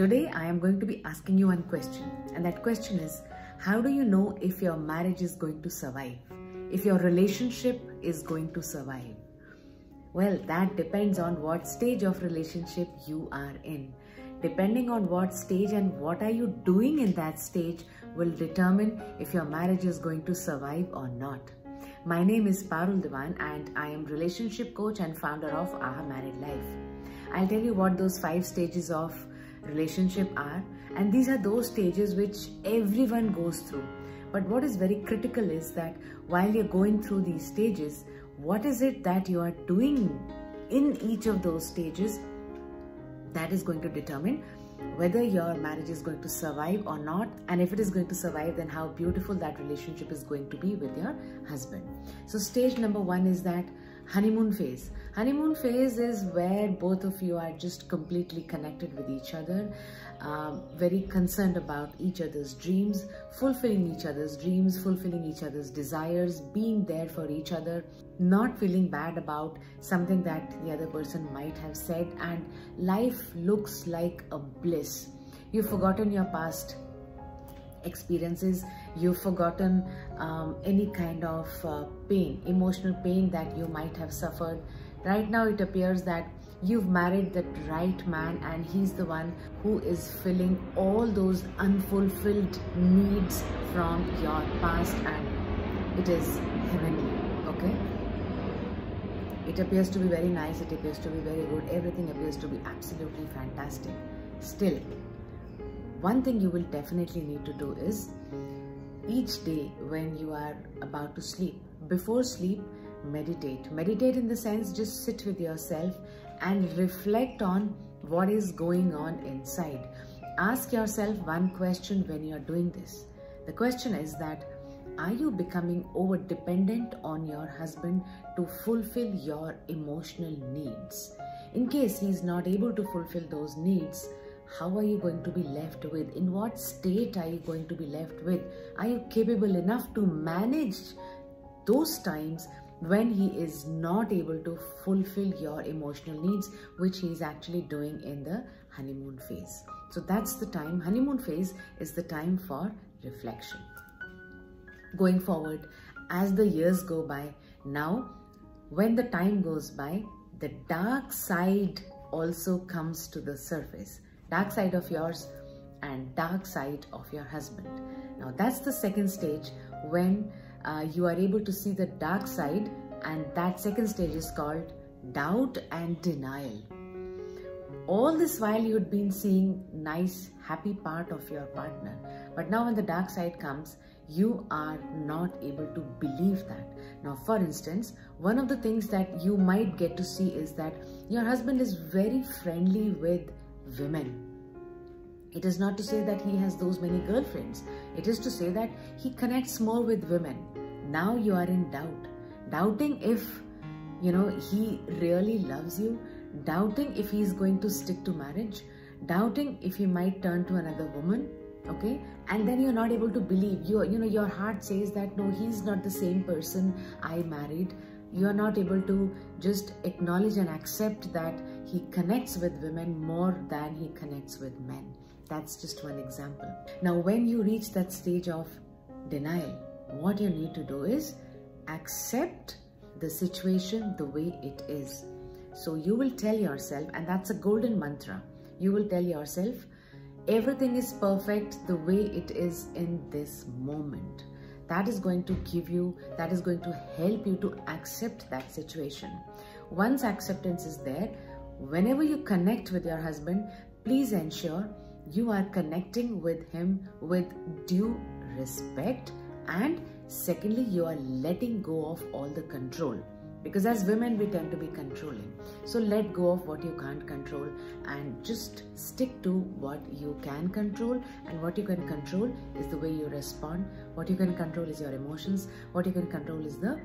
Today I am going to be asking you one question, and that question is, how do you know if your marriage is going to survive? If your relationship is going to survive? Well, that depends on what stage of relationship you are in. Depending on what stage and what are you doing in that stage will determine if your marriage is going to survive or not. My name is Parul Diwan and I am relationship coach and founder of Aha Married Life. I'll tell you what those 5 stages of relationship are, and these are those stages which everyone goes through. But what is very critical is that while you're going through these stages, what is it that you are doing in each of those stages that is going to determine whether your marriage is going to survive or not, and if it is going to survive, then how beautiful that relationship is going to be with your husband. So stage number 1 is that honeymoon phase. Honeymoon phase is where both of you are just completely connected with each other, very concerned about each other's dreams, fulfilling each other's dreams, fulfilling each other's desires, being there for each other, not feeling bad about something that the other person might have said, and life looks like a bliss. You've forgotten your past experiences, you've forgotten any kind of pain, emotional pain that you might have suffered. Right now it appears that you've married the right man and he's the one who is filling all those unfulfilled needs from your past, and it is heavenly, okay? It appears to be very nice, it appears to be very good, everything appears to be absolutely fantastic. Still, one thing you will definitely need to do is, each day when you are about to sleep, before sleep, meditate. Meditate in the sense, just sit with yourself and reflect on what is going on inside. Ask yourself one question when you are doing this. The question is that, are you becoming over dependent on your husband to fulfill your emotional needs? In case he is not able to fulfill those needs, how are you going to be left with? In what state are you going to be left with? Are you capable enough to manage those times when he is not able to fulfill your emotional needs, which he is actually doing in the honeymoon phase? So that's the time. Honeymoon phase is the time for reflection. Going forward, as the years go by, now when the time goes by, the dark side also comes to the surface. Dark side of yours and dark side of your husband. Now that's the second stage, when you are able to see the dark side, and that second stage is called doubt and denial. All this while you had been seeing nice, happy part of your partner, but now when the dark side comes, you are not able to believe that. Now, for instance, one of the things that you might get to see is that your husband is very friendly with women. It is not to say that he has those many girlfriends. It is to say that he connects more with women. Now you are in doubt. Doubting if, he really loves you. Doubting if he is going to stick to marriage. Doubting if he might turn to another woman. Okay? And then you're not able to believe. Your heart says that, no, he's not the same person I married. You are not able to just acknowledge and accept that he connects with women more than he connects with men. That's just one example. Now, when you reach that stage of denial, what you need to do is accept the situation the way it is. So you will tell yourself, and that's a golden mantra, you will tell yourself, everything is perfect the way it is in this moment. That is going to help you to accept that situation. Once acceptance is there, whenever you connect with your husband, please ensure you are connecting with him with due respect, and secondly, you are letting go of all the control. Because as women, we tend to be controlling. So let go of what you can't control and just stick to what you can control. And what you can control is the way you respond. What you can control is your emotions. What you can control is the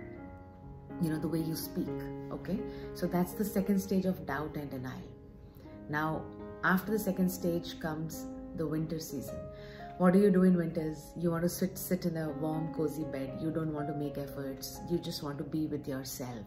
way you speak. Okay? So that's the second stage of doubt and denial. Now, after the second stage comes the winter season. What do you do in winters? You want to sit in a warm, cozy bed. You don't want to make efforts. You just want to be with yourself.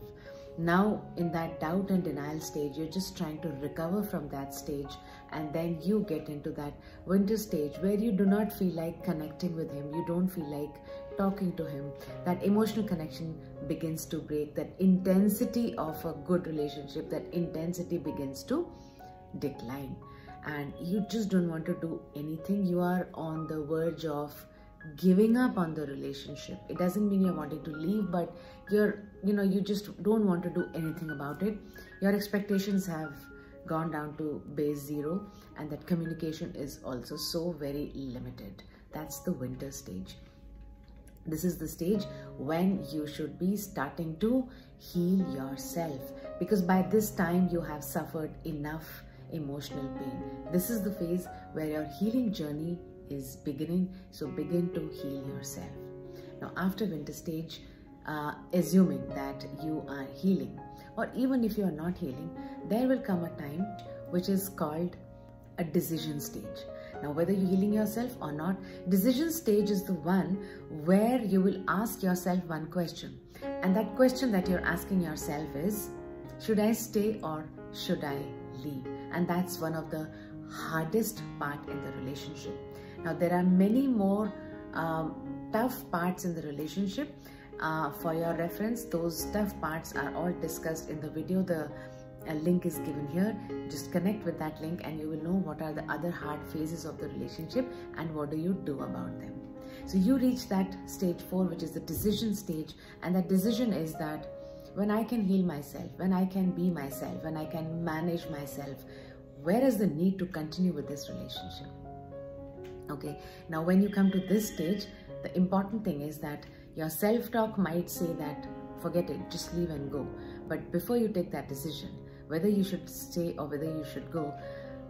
Now in that doubt and denial stage, you're just trying to recover from that stage, and then you get into that winter stage where you do not feel like connecting with him, you don't feel like talking to him. That emotional connection begins to break, that intensity of a good relationship, that intensity begins to decline, and you just don't want to do anything. You are on the verge of giving up on the relationship. It doesn't mean you're wanting to leave, but you just don't want to do anything about it. Your expectations have gone down to base zero, and that communication is also so very limited. That's the winter stage. This is the stage when you should be starting to heal yourself, because by this time you have suffered enough emotional pain. This is the phase where your healing journey is beginning, so begin to heal yourself. Now after winter stage, assuming that you are healing, or even if you are not healing, there will come a time which is called a decision stage. Now whether you're healing yourself or not, decision stage is the one where you will ask yourself one question, and that question that you're asking yourself is, should I stay or should I leave? And that's one of the hardest part in the relationship. Now there are many more tough parts in the relationship. For your reference, those tough parts are all discussed in the video. The link is given here. Just connect with that link and you will know what are the other hard phases of the relationship and what do you do about them. So you reach that stage 4, which is the decision stage, and that decision is that when I can heal myself, when I can be myself, when I can manage myself, where is the need to continue with this relationship? Okay, now when you come to this stage, the important thing is that your self-talk might say that forget it, just leave and go. But before you take that decision, whether you should stay or whether you should go,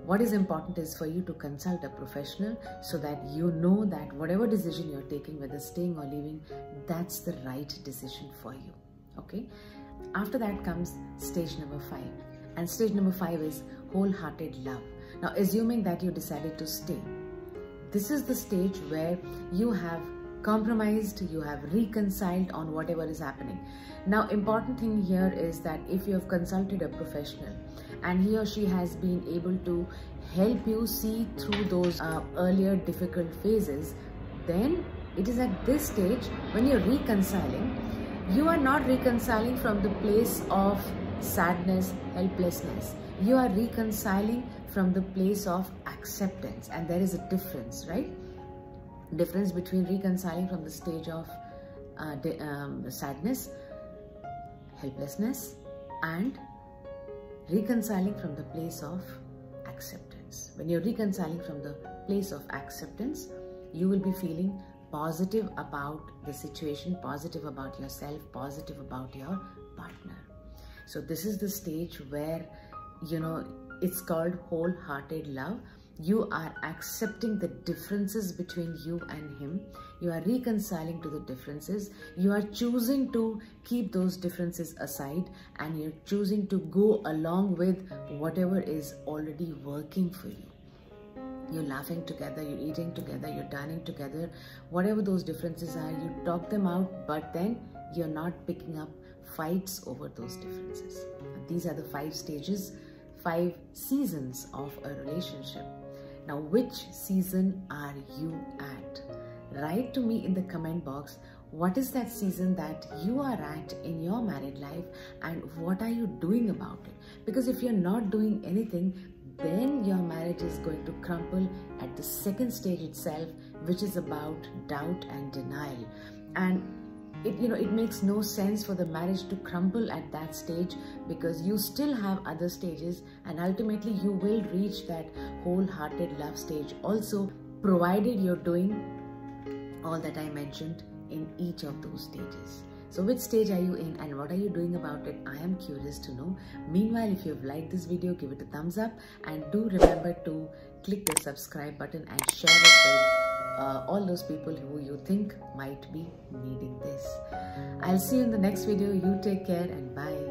what is important is for you to consult a professional so that you know that whatever decision you're taking, whether staying or leaving, that's the right decision for you. Okay, after that comes stage number 5, and stage number 5 is wholehearted love. Now assuming that you decided to stay, this is the stage where you have compromised, you have reconciled on whatever is happening. Now important thing here is that if you have consulted a professional and he or she has been able to help you see through those earlier difficult phases, then it is at this stage when you're reconciling, you are not reconciling from the place of sadness, helplessness. You are reconciling from the place of acceptance, and there is a difference, right? Difference between reconciling from the stage of sadness, helplessness, and reconciling from the place of acceptance. When you're reconciling from the place of acceptance, you will be feeling positive about the situation, positive about yourself, positive about your partner. So this is the stage where, it's called wholehearted love. You are accepting the differences between you and him. You are reconciling to the differences. You are choosing to keep those differences aside, and you're choosing to go along with whatever is already working for you. You're laughing together, you're eating together, you're dining together. Whatever those differences are, you talk them out, but then you're not picking up fights over those differences. And these are the 5 stages, 5 seasons of a relationship. Now, which season are you at? Write to me in the comment box, what is that season that you are at in your married life and what are you doing about it? Because if you're not doing anything, then your marriage is going to crumble at the second stage itself, which is about doubt and denial. And it makes no sense for the marriage to crumble at that stage, because you still have other stages, and ultimately you will reach that wholehearted love stage also, provided you're doing all that I mentioned in each of those stages. So which stage are you in and what are you doing about it? I am curious to know. Meanwhile, if you've liked this video, give it a thumbs up, and do remember to click the subscribe button and share it with all those people who you think might be needing this. I'll see you in the next video. You take care and bye.